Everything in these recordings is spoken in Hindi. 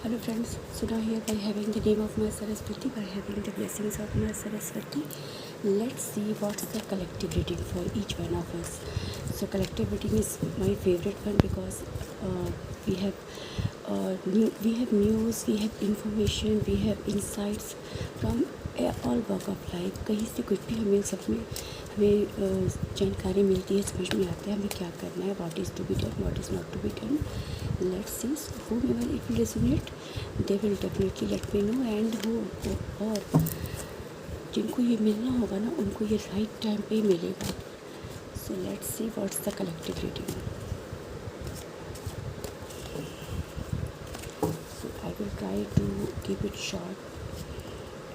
Hello friends, so now here by having the name of my Saraswati, by having the blessings of my Saraswati, let's see what's the collective reading for each one of us. So collective reading is my favorite one because we have news, we have information, we have insights from all walk of life. कहीं से कुछ भी हमें जानकारी मिलती है, समझ में आता है हमें क्या करना है, what is to be done, what is not to be done. Let's see whomever it will resonate, they will definitely let me know, and who और जिनको ये मिलना होगा ना उनको ये राइट टाइम पे मिलेगा. So let's see what's the collective reading. So I will try to keep it short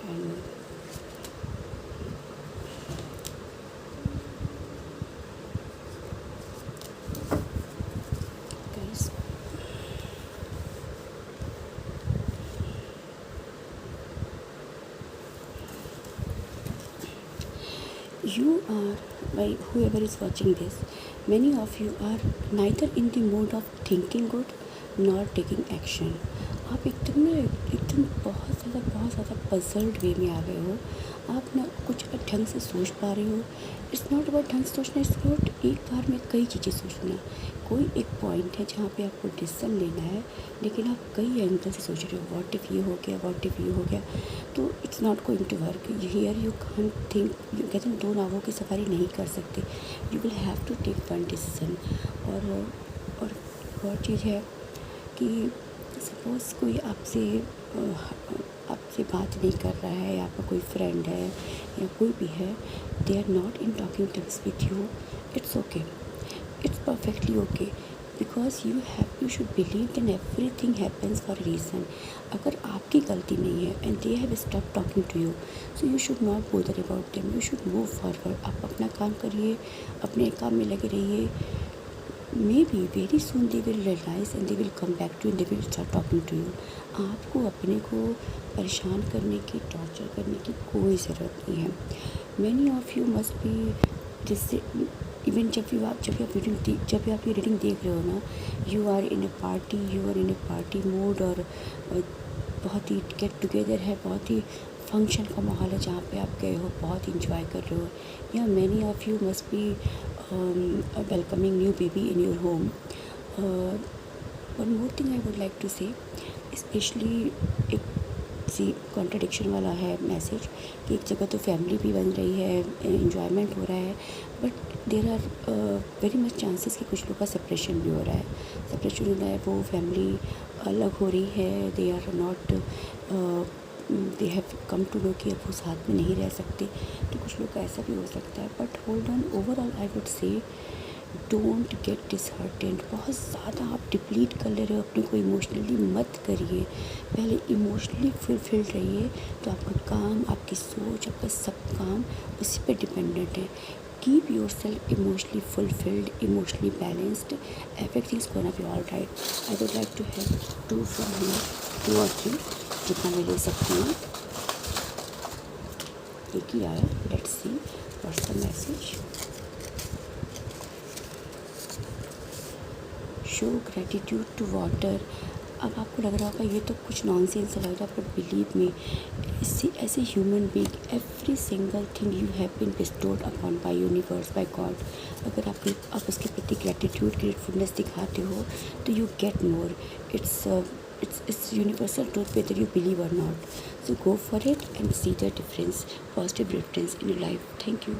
and guys, you are, by whoever is watching this, many of you are neither in the mood of thinking good nor taking action. आप एकदम बहुत ज़्यादा पजल्ड वे में आ गए हो. आप ना कुछ ढंग से सोच पा रहे हो. इट्स नॉट अबाउट ढंग से सोचना, इट्स नॉट एक बार में कई चीज़ें सोचना. कोई एक पॉइंट है जहाँ पे आपको डिसीजन लेना है, लेकिन आप कई एंगल से सोच रहे हो. व्हाट इफ़ ये हो गया, व्हाट इफ़ ये हो गया, तो it's not going to work. Here you can't think. You कहते हैं 2 नावों की सवारी नहीं कर सकते. You will have to take one decision. और चीज़ है कि सपोज़ कोई आपसे बात नहीं कर रहा है, या आपका कोई फ्रेंड है या कोई भी है, they are not in talking terms with you. It's okay, it's perfectly okay, because you should believe that everything happens for reason. अगर आपकी गलती नहीं है and they have stop talking to you, so you should not bother about them. You should move forward. आप अपना काम करिए, अपने काम में लगे रहिए. Maybe very soon they will realize and they will come back to you and they will start talking to you. आपको अपने को परेशान करने की, टॉर्चर करने की कोई ज़रूरत नहीं है. Many of you must be जिससे इवन जब आप ये रीडिंग देख रहे हो ना, you are in a party mood, और बहुत ही गेट टुगेदर है, बहुत ही फंक्शन का माहौल है जहाँ पे आप गए हो, बहुत इंजॉय कर रहे हो. या many of you must be welcoming new baby in your home. One more thing I would like to say, especially एक सी कॉन्ट्रडिक्शन वाला है मैसेज कि एक जगह तो फैमिली भी बन रही है, इन्जॉयमेंट हो रहा है, but there are very much chances कि कुछ लोग का सेपरेशन भी हो रहा है. सेपरेशन हो रहा है, वो फैमिली अलग हो रही है. They are not they have come to know कि अब वो साथ में नहीं रह सकते. तो कुछ लोग का ऐसा भी हो सकता है. But hold on, overall I would say don't get disheartened. बहुत ज़्यादा आप डिप्लीट कर ले रहे हो अपने को. इमोशनली मत करिए, पहले इमोशनली फुलफिल्ड रहिए. तो आपका काम, आपकी सोच, आपका सब काम उसी पे डिपेंडेंट है. Keep your self emotionally fulfilled, emotionally balanced. Everything is gonna be all right. I would like to have 2 from here, 2 और 3 जितना मैं ले सकती हूँ. एक ही आया. Let's see what's the message. Show gratitude to water. अब आपको लग रहा होगा ये तो कुछ नॉनसेंस लग रहा है, but believe me, as a human being, every single thing you have been bestowed upon by universe, by God. अगर आप उसके प्रति ग्रेटिट्यूड, ग्रेटफुलनेस दिखाते हो तो you get more. It's universal truth whether you believe or not. So go for it and see the difference, positive difference in your life. Thank you.